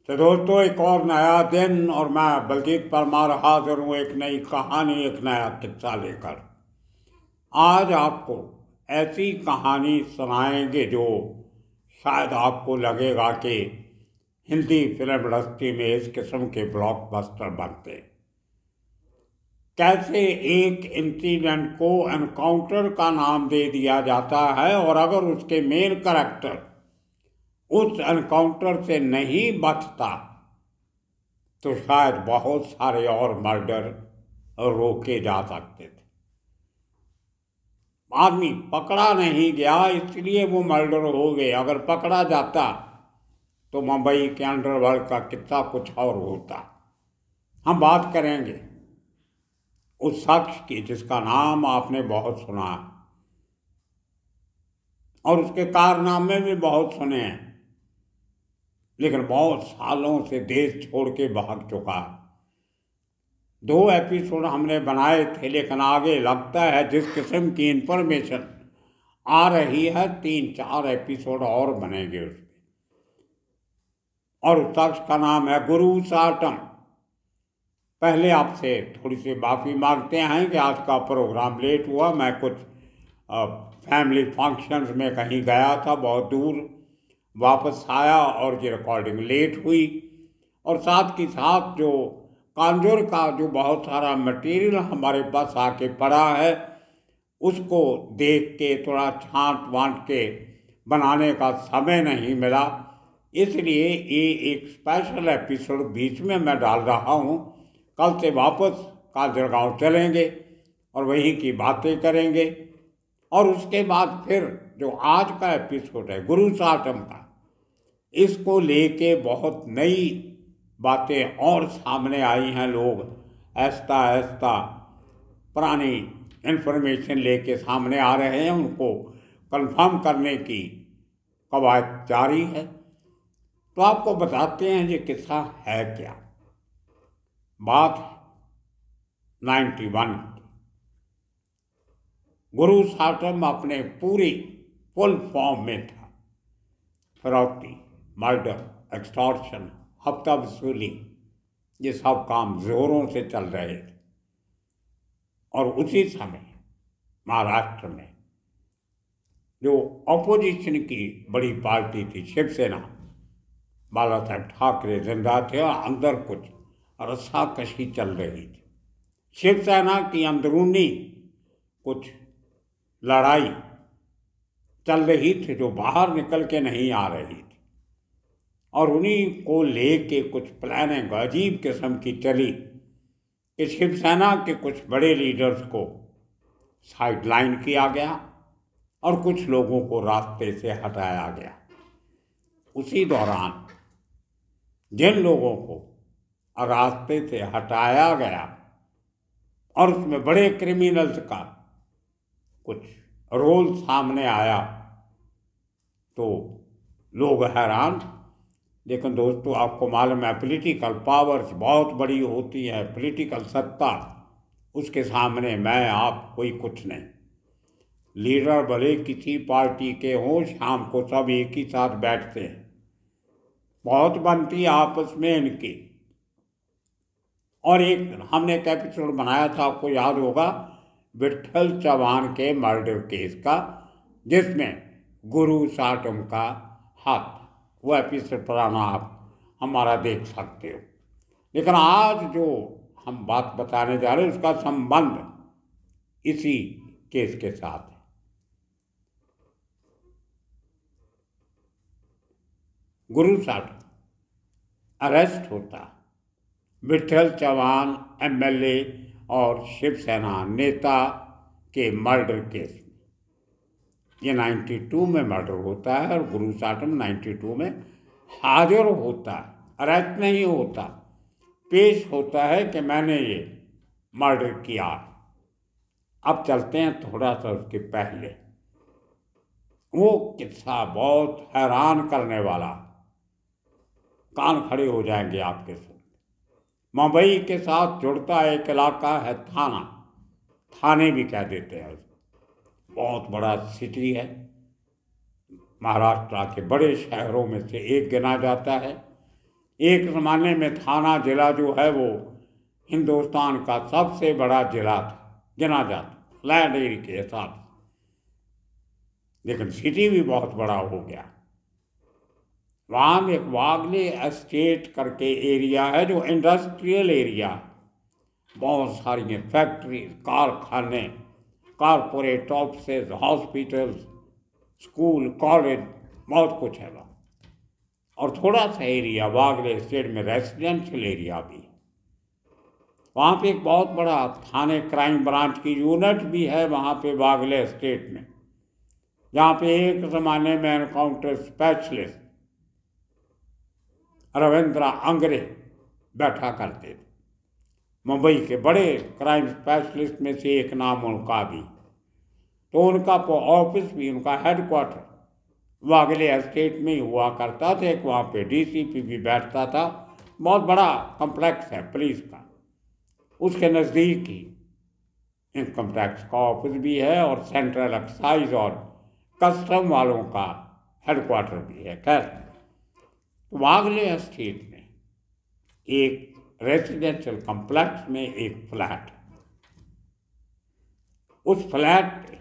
तो दोस्तों, एक और नया दिन और मैं बलजीत परमार हाजिर हूँ एक नई कहानी, एक नया किस्सा लेकर। आज आपको ऐसी कहानी सुनाएंगे जो शायद आपको लगेगा कि हिंदी फिल्म इंडस्ट्री में इस किस्म के ब्लॉकबस्टर बनते हैं। कैसे एक इंसिडेंट को एनकाउंटर का नाम दे दिया जाता है और अगर उसके मेन कैरेक्टर उस एनकाउंटर से नहीं बचता तो शायद बहुत सारे और मर्डर रोके जा सकते थे। आदमी पकड़ा नहीं गया इसलिए वो मर्डर हो गए। अगर पकड़ा जाता तो मुंबई के अंडरवर्ल्ड का किस्सा कुछ और होता। हम बात करेंगे उस शख्स की जिसका नाम आपने बहुत सुना है और उसके कारनामे भी बहुत सुने हैं, लेकिन बहुत सालों से देश छोड़ के भाग चुका है। 2 एपिसोड हमने बनाए थे, लेकिन आगे लगता है जिस किस्म की इंफॉर्मेशन आ रही है 3-4 एपिसोड और बनेंगे उसमें। और उस शख्स का नाम है गुरु साटम। पहले आपसे थोड़ी सी माफ़ी मांगते हैं कि आज का प्रोग्राम लेट हुआ। मैं कुछ फैमिली फंक्शंस में कहीं गया था, बहुत दूर वापस आया और ये रिकॉर्डिंग लेट हुई। और साथ के साथ जो कांजूर का जो बहुत सारा मटेरियल हमारे पास आके पड़ा है उसको देख के थोड़ा छांट वांट के बनाने का समय नहीं मिला, इसलिए ये एक स्पेशल एपिसोड बीच में मैं डाल रहा हूँ। कल से वापस काजरगांव चलेंगे और वहीं की बातें करेंगे। और उसके बाद फिर जो आज का एपिसोड है गुरु साटम का, इसको लेके बहुत नई बातें और सामने आई हैं। लोग ऐसा ऐसा पुरानी इंफॉर्मेशन लेके सामने आ रहे हैं, उनको कंफर्म करने की कवायद जारी है। तो आपको बताते हैं ये किस्सा है क्या। बात 91 की। गुरु साटम अपने पूरी फुल फॉर्म में था। फिरौती, मर्डर, एक्सटॉर्शन, हफ्ता वसूली, ये सब काम जोरों से चल रहे थे। और उसी समय महाराष्ट्र में जो ऑपोजिशन की बड़ी पार्टी थी शिवसेना, बाला साहब ठाकरे जिंदा थे और अंदर कुछ रस्साकशी चल रही थी। शिवसेना की अंदरूनी कुछ लड़ाई चल रही थी जो बाहर निकल के नहीं आ रही थी और उन्हीं को लेके कुछ प्लानिंग अजीब किस्म की चली कि शिवसेना के कुछ बड़े लीडर्स को साइडलाइन किया गया और कुछ लोगों को रास्ते से हटाया गया। उसी दौरान जिन लोगों को रास्ते से हटाया गया और उसमें बड़े क्रिमिनल्स का कुछ रोल सामने आया तो लोग हैरान। लेकिन दोस्तों, आपको मालूम है पॉलिटिकल पावर्स बहुत बड़ी होती है, पॉलिटिकल सत्ता, उसके सामने मैं आप कोई कुछ नहीं। लीडर भले किसी पार्टी के हों, शाम को सब एक ही साथ बैठते हैं, बहुत बनती है आपस में इनकी। और एक हमने एक एपिसोड बनाया था, आपको याद होगा, विट्ठल चौहान के मर्डर केस का, जिसमें गुरु साटम का हाथ, वो एपिसोड पुराना आप हमारा देख सकते हो। लेकिन आज जो हम बात बताने जा रहे हैं उसका संबंध इसी केस के साथ है। गुरु साटम अरेस्ट होता विट्ठल चौहान एमएलए और शिवसेना नेता के मर्डर केस में। ये 92 में मर्डर होता है और गुरु साटम 92 में हाजिर होता है, अरेस्ट नहीं होता, पेश होता है कि मैंने ये मर्डर किया। अब चलते हैं थोड़ा सा उसके पहले। वो किस्सा बहुत हैरान करने वाला, कान खड़े हो जाएंगे आपके सुन। मुंबई के साथ जुड़ता एक इलाका है थाना, थाने भी कह देते हैं उसको। बहुत बड़ा सिटी है, महाराष्ट्र के बड़े शहरों में से एक गिना जाता है। एक ज़माने में थाना जिला जो है वो हिंदुस्तान का सबसे बड़ा जिला था, गिना जाता फ्लैट एरिया के हिसाब से, लेकिन सिटी भी बहुत बड़ा हो गया। वहाँ एक वागले एस्टेट करके एरिया है जो इंडस्ट्रियल एरिया है, बहुत सारी फैक्ट्रीज, कारखाने, corporate office, hospitals, school, college, बहुत कुछ है वहाँ। और थोड़ा सा एरिया वागले स्टेट में रेजिडेंशियल एरिया भी है। वहाँ पे एक बहुत बड़ा थाने क्राइम ब्रांच की यूनिट भी है वहाँ पे वागले स्टेट में, जहाँ पे एक ज़माने में एनकाउंटर स्पेशलिस्ट रविंद्र अंग्रे बैठा करते थे। मुंबई के बड़े क्राइम स्पेशलिस्ट में से एक नाम उनका भी, तो उनका ऑफिस भी, उनका हेडक्वार्टर वागले एस्टेट में ही हुआ करता था। एक वहाँ पे डीसीपी भी बैठता था। बहुत बड़ा कम्प्लेक्स है पुलिस का, उसके नज़दीक ही इनकम टैक्स का ऑफिस भी है और सेंट्रल एक्साइज और कस्टम वालों का हेडक्वार्टर भी है। खैर, वागले एस्टेट में एक रेजिडेंशियल कॉम्प्लेक्स में एक फ्लैट, उस फ्लैट पे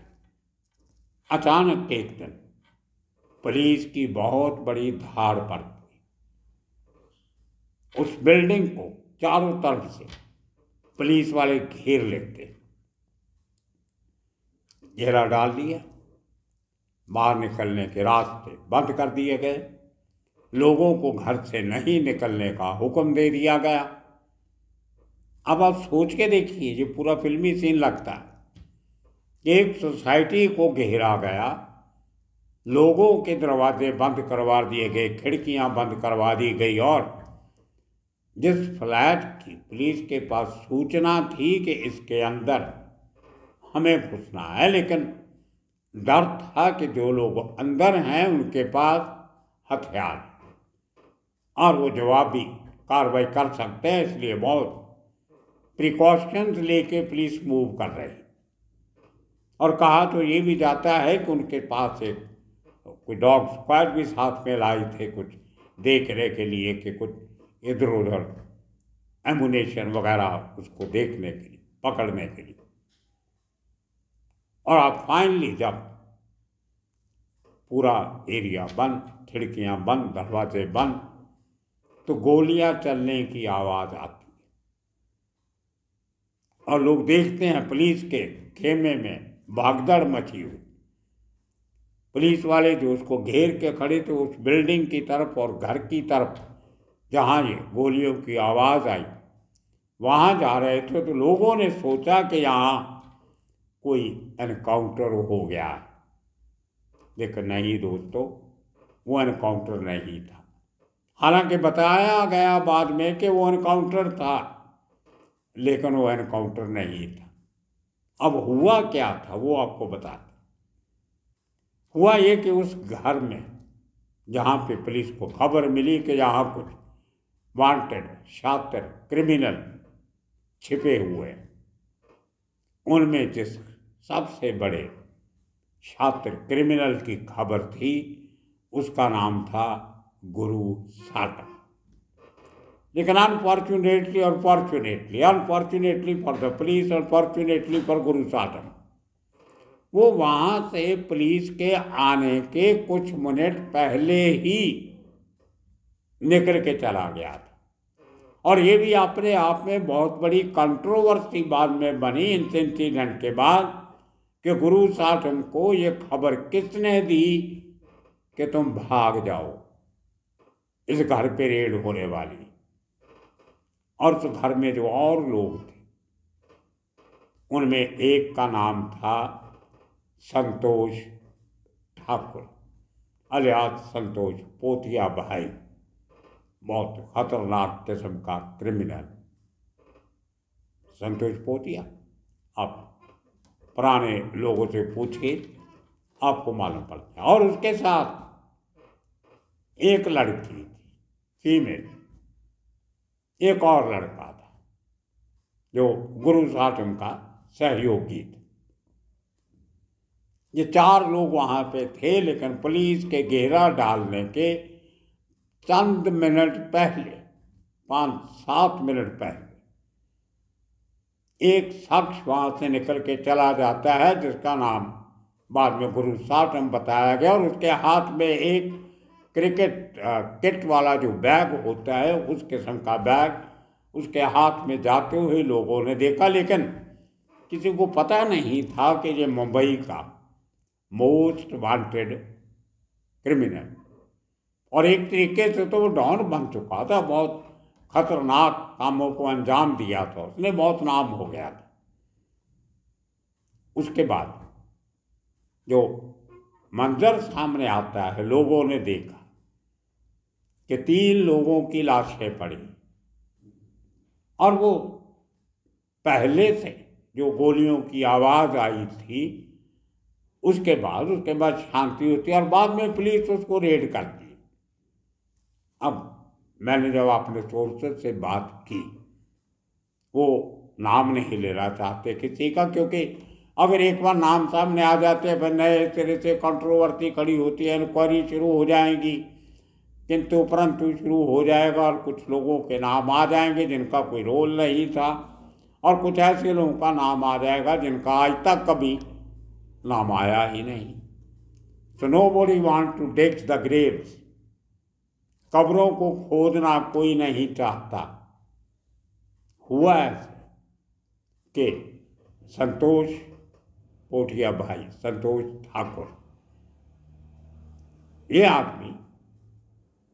अचानक एक दिन पुलिस की बहुत बड़ी धाड़ पड़ गई। उस बिल्डिंग को चारों तरफ से पुलिस वाले घेर लेते, घेरा डाल दिया, बाहर निकलने के रास्ते बंद कर दिए गए, लोगों को घर से नहीं निकलने का हुक्म दे दिया गया। अब आप सोच के देखिए, ये पूरा फिल्मी सीन लगता है। एक सोसाइटी को घेरा गया, लोगों के दरवाजे बंद करवा दिए गए, खिड़कियां बंद करवा दी गई, और जिस फ्लैट की पुलिस के पास सूचना थी कि इसके अंदर हमें घुसना है, लेकिन डर था कि जो लोग अंदर हैं उनके पास हथियार है और वो जवाबी कार्रवाई कर सकते हैं, इसलिए बहुत प्रिकॉशंस लेके पुलिस मूव कर रही। और कहा तो ये भी जाता है कि उनके पास एक कोई डॉग स्क्वाड भी साथ में लाए थे, कुछ देखने के लिए कि कुछ इधर उधर एमुनेशन वगैरह उसको देखने के लिए, पकड़ने के लिए। और अब फाइनली जब पूरा एरिया बंद, खिड़कियां बंद, दरवाजे बंद, तो गोलियां चलने की आवाज़ आती है और लोग देखते हैं पुलिस के खेमे में भागदड़ मची हुई। पुलिस वाले जो उसको घेर के खड़े थे उस बिल्डिंग की तरफ और घर की तरफ जहाँ ये गोलियों की आवाज़ आई, वहाँ जा रहे थे, तो लोगों ने सोचा कि यहाँ कोई एनकाउंटर हो गया है। लेकिन नहीं दोस्तों, वो एनकाउंटर नहीं था। हालांकि बताया गया बाद में कि वो एनकाउंटर था, लेकिन वो एनकाउंटर नहीं था। अब हुआ क्या था वो आपको बताते। हुआ ये कि उस घर में जहाँ पे पुलिस को खबर मिली कि यहाँ कुछ वांटेड शातिर क्रिमिनल छिपे हुए हैं, उनमें जिस सबसे बड़े शातिर क्रिमिनल की खबर थी उसका नाम था गुरु साटम। लेकिन अनफॉर्चुनेटली और fortunately, unfortunately for the police और फॉर्चुनेटली फॉर गुरु साटम, वो वहाँ से पुलिस के आने के कुछ मिनट पहले ही निकल के चला गया था। और ये भी अपने आप में बहुत बड़ी कंट्रोवर्सी बाद में बनी इस इंसिडेंट के बाद कि गुरु साटम को ये खबर किसने दी कि तुम भाग जाओ, इस घर पे रेड होने वाली। और उस घर में जो और लोग थे उनमें एक का नाम था संतोष ठाकुर अलियास संतोष पोतिया भाई, बहुत खतरनाक किस्म का क्रिमिनल संतोष पोतिया। आप पुराने लोगों से पूछिए, आपको मालूम पड़ता है। और उसके साथ एक लड़की थी, फीमेल, एक और लड़का था जो गुरु साटम का सहयोगी था। ये 4 लोग वहाँ पे थे, लेकिन पुलिस के घेरा डालने के चंद मिनट पहले 5-7 मिनट पहले एक शख्स वहां से निकल के चला जाता है, जिसका नाम बाद में गुरु साटम बताया गया, और उसके हाथ में एक क्रिकेट किट वाला जो बैग होता है, उस किस्म का बैग उसके हाथ में जाते हुए लोगों ने देखा। लेकिन किसी को पता नहीं था कि ये मुंबई का मोस्ट वांटेड क्रिमिनल, और एक तरीके से तो वो डॉन बन चुका था, बहुत खतरनाक कामों को अंजाम दिया था, उसने बहुत नाम हो गया था। उसके बाद जो मंजर सामने आता है, लोगों ने देखा कि 3 लोगों की लाशें पड़ी, और वो पहले से जो गोलियों की आवाज़ आई थी, उसके बाद शांति होती, और बाद में पुलिस उसको रेड करती। अब मैंने जब अपने सोर्सेज से बात की, वो नाम नहीं लेना चाहते किसी का, क्योंकि अगर एक बार नाम सामने आ जाते हैं, फिर नए सिरे से कंट्रोवर्सी खड़ी होती है, इंक्वायरी शुरू हो जाएगी, किंतु परंतु शुरू हो जाएगा, और कुछ लोगों के नाम आ जाएंगे जिनका कोई रोल नहीं था, और कुछ ऐसे लोगों का नाम आ जाएगा जिनका आज तक कभी नाम आया ही नहीं। So nobody want to dig the graves. कब्रों को खोदना कोई नहीं चाहता। हुआ ऐसे कि संतोष पोठिया भाई, संतोष ठाकुर, ये आदमी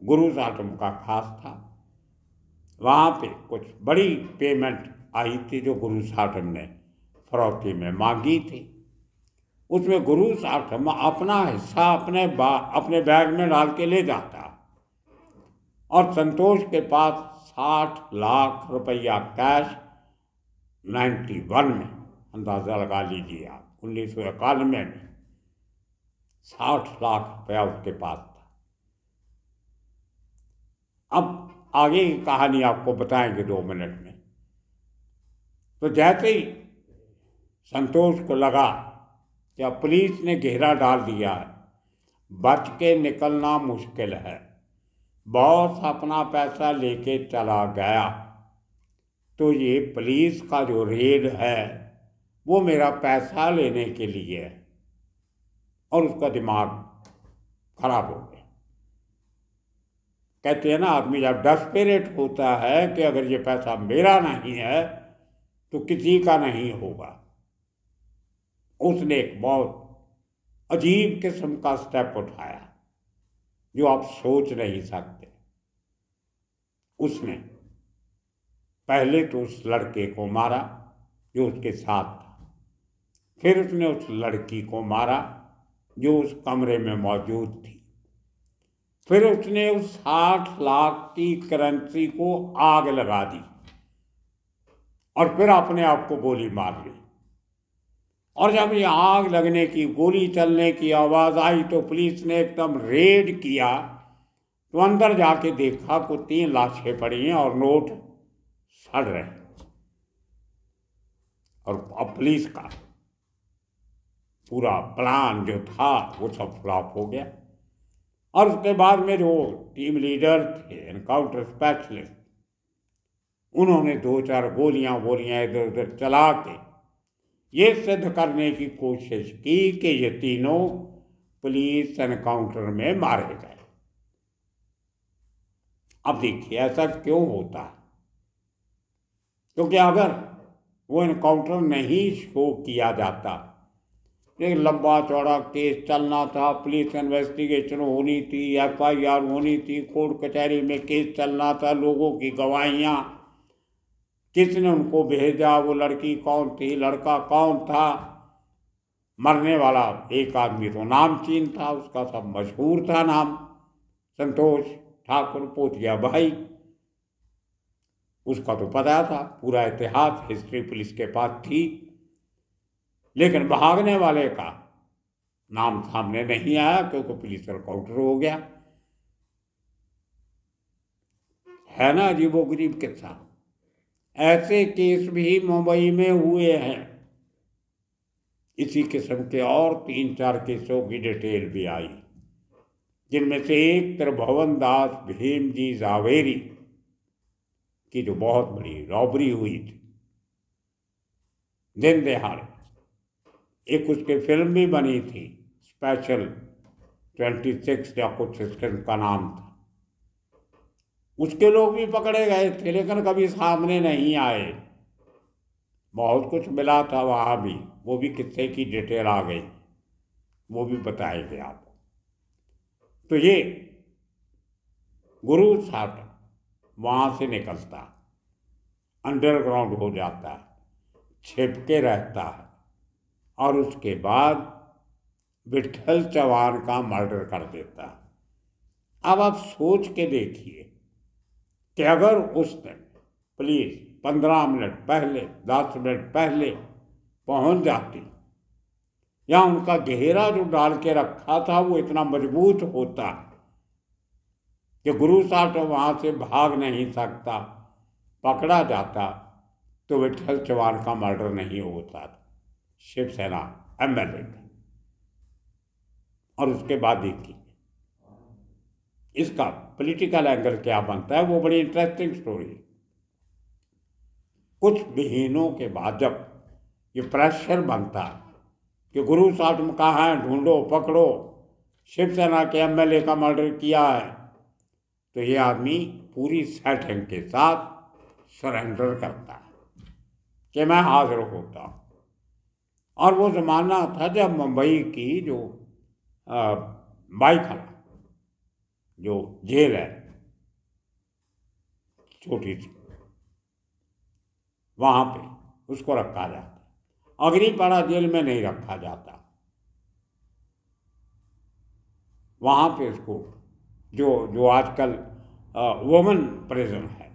गुरु साटम का खास था। वहाँ पे कुछ बड़ी पेमेंट आई थी जो गुरु साटम ने फरौती में मांगी थी। उसमें गुरु साटम अपना हिस्सा अपने बैग में डाल के ले जाता, और संतोष के पास 60 लाख रुपया कैश 91 में, अंदाज़ा लगा लीजिए आप, 1991 में 60 लाख रुपया उसके पास था। अब आगे की कहानी आपको बताएंगे 2 मिनट में। तो जैसे ही संतोष को लगा कि अब पुलिस ने घेरा डाल दिया है, बच के निकलना मुश्किल है, बॉस अपना पैसा लेके चला गया, तो ये पुलिस का जो रेड है वो मेरा पैसा लेने के लिए है, और उसका दिमाग खराब हो गया। कहते हैं ना, आदमी जब डेस्परेट होता है कि अगर ये पैसा मेरा नहीं है तो किसी का नहीं होगा, उसने एक बहुत अजीब किस्म का स्टेप उठाया जो आप सोच नहीं सकते। उसने पहले तो उस लड़के को मारा जो उसके साथ था, फिर उसने उस लड़की को मारा जो उस कमरे में मौजूद थी, फिर उसने उस 60 लाख की करेंसी को आग लगा दी, और फिर अपने आप को गोली मार ली। और जब ये आग लगने की, गोली चलने की आवाज़ आई तो पुलिस ने एकदम रेड किया, तो अंदर जाके देखा को 3 लाशें पड़ी हैं और नोट सड़ रहे हैं। और अब पुलिस का पूरा प्लान जो था वो सब फ्लॉप हो गया। और उसके बाद में जो टीम लीडर थे, एनकाउंटर स्पेशलिस्ट, उन्होंने 2-4 गोलियां इधर उधर चला के ये सिद्ध करने की कोशिश की कि ये तीनों पुलिस एनकाउंटर में मारे गए। अब देखिए ऐसा क्यों होता है, क्योंकि अगर वो एनकाउंटर नहीं शो किया जाता, एक लंबा चौड़ा केस चलना था, पुलिस इन्वेस्टिगेशन होनी थी, FIR होनी थी, कोर्ट कचहरी में केस चलना था, लोगों की गवाहियाँ, किसने उनको भेजा, वो लड़की कौन थी, लड़का कौन था, मरने वाला एक आदमी तो नामचीन था, उसका सब मशहूर था नाम, संतोष ठाकुर पोठिया भाई, उसका तो पता था, पूरा इतिहास हिस्ट्री पुलिस के पास थी। लेकिन भागने वाले का नाम सामने नहीं आया क्योंकि पुलिस एनकाउंटर हो गया। है ना अजीबोगरीब किस्सा। ऐसे केस भी मुंबई में हुए हैं। इसी किस्म के और 3-4 केसों की डिटेल भी आई, जिनमें से एक त्रिभुवन दास भीमजी जावेरी, की जो बहुत बड़ी रॉबरी हुई थी दिन दहाड़े। एक उसकी फिल्म भी बनी थी, स्पेशल 26 या कुछ इसका नाम था। उसके लोग भी पकड़े गए थे लेकिन कभी सामने नहीं आए। बहुत कुछ मिला था वहाँ भी, वो भी किस्से की डिटेल आ गई, वो भी बताएंगे आपको। तो ये गुरु साटम वहाँ से निकलता, अंडरग्राउंड हो जाता है, छिपके रहता है, और उसके बाद विट्ठल चव्हाण का मर्डर कर देता है। अब आप सोच के देखिए कि अगर उस दिन पुलिस 15 मिनट पहले, 10 मिनट पहले पहुंच जाती, या उनका घेरा जो डाल के रखा था वो इतना मजबूत होता कि गुरु साटम वहां से भाग नहीं सकता, पकड़ा जाता, तो विट्ठल चव्हाण का मर्डर नहीं होता था, शिवसेना एमएलए का। और उसके बाद देखिए इसका पॉलिटिकल एंगल क्या बनता है, वो बड़ी इंटरेस्टिंग स्टोरी है। कुछ महीनों के बाद जब ये प्रेशर बनता है कि गुरु साटम कहाँ है, ढूंढो, पकड़ो, शिवसेना के एमएलए का मर्डर किया है, तो ये आदमी पूरी सेटिंग के साथ सरेंडर करता है कि मैं हाजिर होता हूँ। और वो ज़माना था जब मुंबई की जो बाईखाना जो जेल है छोटी सी, वहाँ पे उसको रखा जाता, अग्निपाड़ा जेल में नहीं रखा जाता। वहाँ पे उसको जो जो आजकल वुमेन प्रिजन है,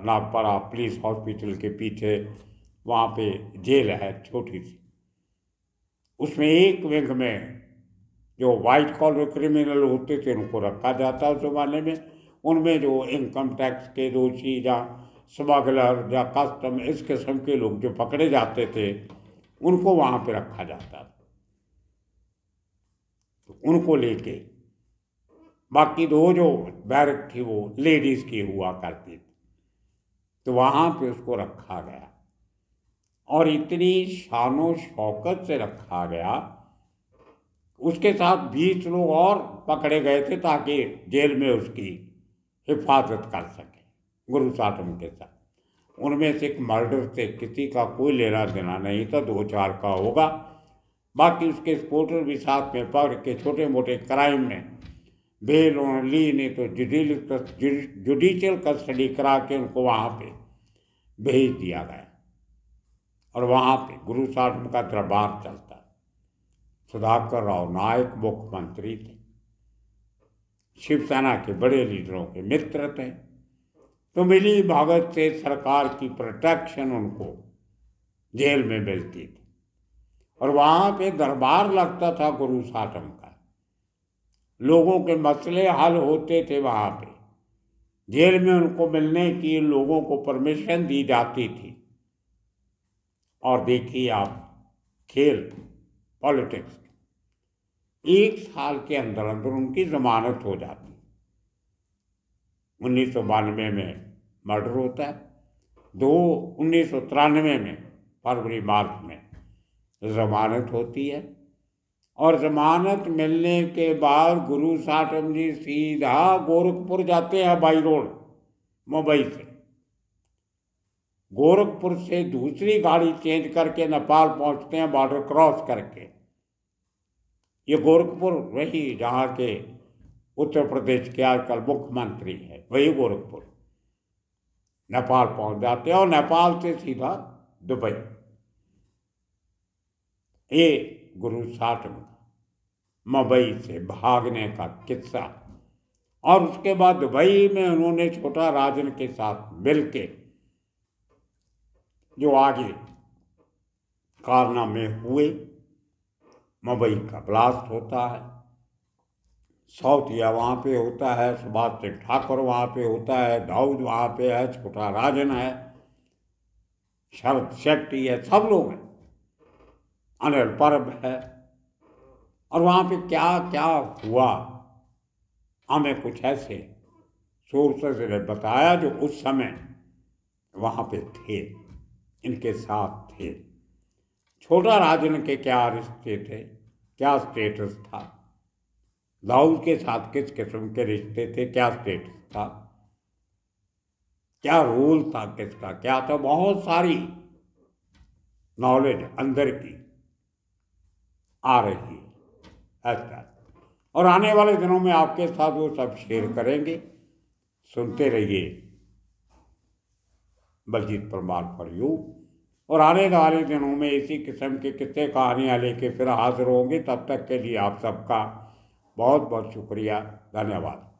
नागपाड़ा पुलिस हॉस्पिटल के पीछे वहाँ पे जेल है छोटी सी, उसमें एक विंग में जो वाइट कॉलर क्रिमिनल होते थे उनको रखा जाता उस जमाने में। उनमें जो इनकम टैक्स के दोषी या स्मगलर या कस्टम इस किस्म के लोग जो पकड़े जाते थे उनको वहाँ पे रखा जाता था। तो उनको लेके बाकी दो जो बैरक थी वो लेडीज़ की हुआ करती थी, तो वहाँ पे उसको रखा गया, और इतनी शानो शौकत से रखा गया। उसके साथ 20 लोग और पकड़े गए थे ताकि जेल में उसकी हिफाजत कर सके गुरु साटम के साथ। उनमें से एक मर्डर से किसी का कोई लेना देना नहीं था, 2-4 का होगा, बाकी उसके सपोर्टर भी साथ में पकड़ के छोटे मोटे क्राइम में बेल उन्होंने ली, नहीं तो जुडिशियल कस्टडी करा के उनको वहाँ पे भेज दिया गया। और वहाँ पे गुरु साटम का दरबार चलता। सुधाकर राव नायक मुख्यमंत्री थे, शिवसेना के बड़े लीडरों के मित्र थे, तो मिली भगत से सरकार की प्रोटेक्शन उनको जेल में मिलती थी। और वहाँ पे दरबार लगता था गुरु साटम का, लोगों के मसले हल होते थे वहाँ पे, जेल में उनको मिलने की लोगों को परमिशन दी जाती थी। और देखिए आप खेल पॉलिटिक्स, 1 साल के अंदर अंदर उनकी जमानत हो जाती। 1992 में मर्डर होता है, 1993 में फरवरी मार्च में जमानत होती है। और जमानत मिलने के बाद गुरु साटम जी सीधा गोरखपुर जाते हैं बाई रोड मुंबई से। गोरखपुर से दूसरी गाड़ी चेंज करके नेपाल पहुंचते हैं, बॉर्डर क्रॉस करके। ये गोरखपुर वही जहाँ के उत्तर प्रदेश के आजकल मुख्यमंत्री है, वही गोरखपुर। नेपाल पहुंच जाते हैं और नेपाल से सीधा दुबई। ये गुरु साटम का मुंबई से भागने का किस्सा। और उसके बाद दुबई में उन्होंने छोटा राजन के साथ मिलके जो आगे कारनामे हुए, मुंबई का ब्लास्ट होता है, साउथिया वहाँ पे होता है, सुभाष सिंह ठाकुर वहाँ पे होता है, दाऊद वहाँ पे है, छोटा राजन है, शरद शेट्टी है, सब लोग हैं, अनिल परब है। और वहाँ पे क्या क्या हुआ हमें कुछ ऐसे सोर्सेस ने बताया जो उस समय वहाँ पे थे, इनके साथ थे। छोटा राजन के क्या रिश्ते थे, क्या स्टेटस था, दाऊद के साथ किस किस्म के रिश्ते थे, क्या स्टेटस था, क्या रोल था किसका, क्या था, बहुत सारी नॉलेज अंदर की आ रही है ऐसा। और आने वाले दिनों में आपके साथ वो सब शेयर करेंगे। सुनते रहिए बलजीत परमार फॉर यू। और आने वाले दिनों में इसी किस्म की किस्से कहानियाँ लेके फिर हाजिर होंगे। तब तक के लिए आप सबका बहुत बहुत शुक्रिया, धन्यवाद।